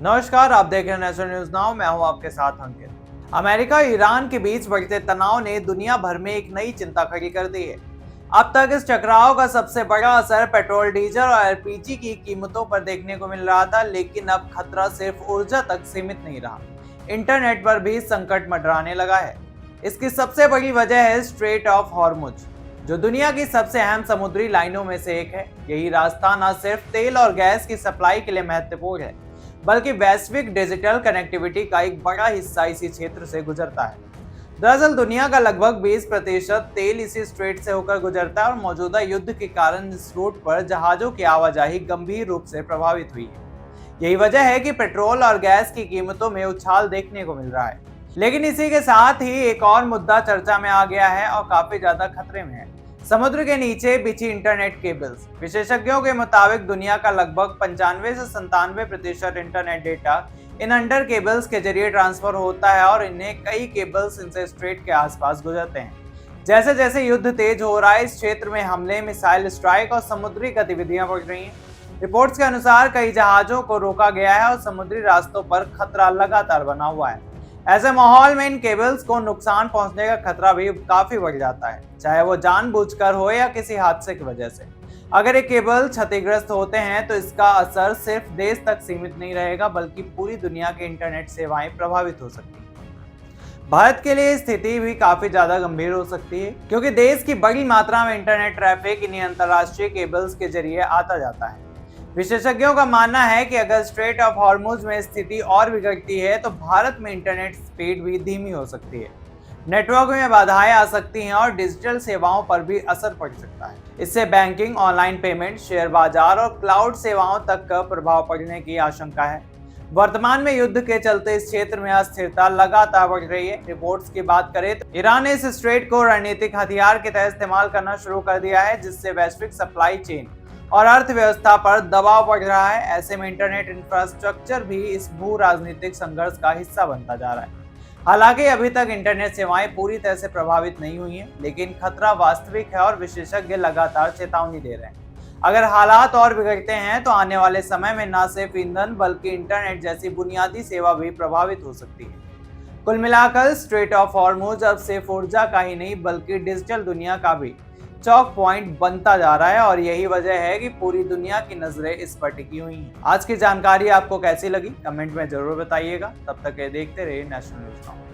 नमस्कार, आप देख रहे हैं नेशनल न्यूज नाउ। मैं हूं आपके साथ अंकित। अमेरिका और ईरान के बीच बढ़ते तनाव ने दुनिया भर में एक नई चिंता खड़ी कर दी है। अब तक इस टकराव का सबसे बड़ा असर पेट्रोल, डीजल और एलपीजी की कीमतों पर देखने को मिल रहा था, लेकिन अब खतरा सिर्फ ऊर्जा तक सीमित नहीं रहा। इंटरनेट पर भी संकट मंडराने लगा है। इसकी सबसे बड़ी वजह है स्ट्रेट ऑफ हॉर्मुज, जो दुनिया की सबसे अहम समुद्री लाइनों में से एक है। यही रास्ता न सिर्फ तेल और गैस की सप्लाई के लिए महत्वपूर्ण है, बल्कि वैश्विक डिजिटल कनेक्टिविटी का एक बड़ा हिस्सा इसी क्षेत्र से गुजरता है। दरअसल दुनिया का लगभग 20% तेल इसी स्ट्रेट से होकर गुजरता है और मौजूदा युद्ध के कारण इस रूट पर जहाजों की आवाजाही गंभीर रूप से प्रभावित हुई है। यही वजह है कि पेट्रोल और गैस की कीमतों में उछाल देखने को मिल रहा है। लेकिन इसी के साथ ही एक और मुद्दा चर्चा में आ गया है और काफी ज्यादा खतरे में है। समुद्र के नीचे बिछी इंटरनेट केबल्स। विशेषज्ञों के मुताबिक दुनिया का लगभग 95 से 97% internet data in under cables के जरिए ट्रांसफर होता है और इन्हें कई केबल्स इनसे स्ट्रेट के आसपास गुजरते हैं। जैसे जैसे युद्ध तेज हो रहा है, इस क्षेत्र में हमले, मिसाइल स्ट्राइक और समुद्री गतिविधियां बढ़ रही हैं। रिपोर्ट्स के अनुसार कई जहाजों को रोका गया है और समुद्री रास्तों पर खतरा लगातार बना हुआ है। ऐसे माहौल में इन केबल्स को नुकसान पहुंचने का खतरा भी काफी बढ़ जाता है, चाहे वो जानबूझकर हो या किसी हादसे की वजह से। अगर ये केबल क्षतिग्रस्त होते हैं तो इसका असर सिर्फ देश तक सीमित नहीं रहेगा, बल्कि पूरी दुनिया की इंटरनेट सेवाएं प्रभावित हो सकती हैं। भारत के लिए स्थिति भी काफी ज्यादा गंभीर हो सकती है, क्योंकि देश की बड़ी मात्रा में इंटरनेट ट्रैफिक इन्हीं अंतर्राष्ट्रीय केबल्स के जरिए आता जाता है। विशेषज्ञों का मानना है कि अगर स्ट्रेट ऑफ हॉर्मुज में स्थिति और बिगड़ती है तो भारत में इंटरनेट स्पीड भी धीमी हो सकती है, नेटवर्क में बाधाएं आ सकती हैं और डिजिटल सेवाओं पर भी असर पड़ सकता है। इससे बैंकिंग, ऑनलाइन पेमेंट, शेयर बाजार और क्लाउड सेवाओं तक का प्रभाव पड़ने की आशंका है। वर्तमान में युद्ध के चलते इस क्षेत्र में अस्थिरता लगातार बढ़ रही है। रिपोर्ट्स की बात करें तो ईरान ने इस स्ट्रेट को रणनीतिक हथियार की तरह इस्तेमाल करना शुरू कर दिया है, जिससे वैश्विक सप्लाई चेन और अर्थव्यवस्था पर दबाव पड़ रहा है। ऐसे में इंटरनेट इंफ्रास्ट्रक्चर भी इस भू राजनीतिक संघर्ष का हिस्सा बनता जा रहा है। हालांकि अभी तक इंटरनेट सेवाएं पूरी तरह से प्रभावित नहीं हुई हैं, लेकिन खतरा वास्तविक है और विशेषज्ञ लगातार चेतावनी दे रहे हैं। अगर हालात और बिगड़ते हैं तो आने वाले समय में न सिर्फ ईंधन बल्कि इंटरनेट जैसी बुनियादी सेवा भी प्रभावित हो सकती है। कुल मिलाकर स्ट्रेट ऑफ हॉर्मुज अब सिर्फ ऊर्जा का ही नहीं बल्कि डिजिटल दुनिया का भी चौक पॉइंट बनता जा रहा है और यही वजह है कि पूरी दुनिया की नजरें इस पर टिकी हुई हैं। आज की जानकारी आपको कैसी लगी, कमेंट में जरूर बताइएगा। तब तक ये देखते रहिए नेशनल न्यूज नाउ।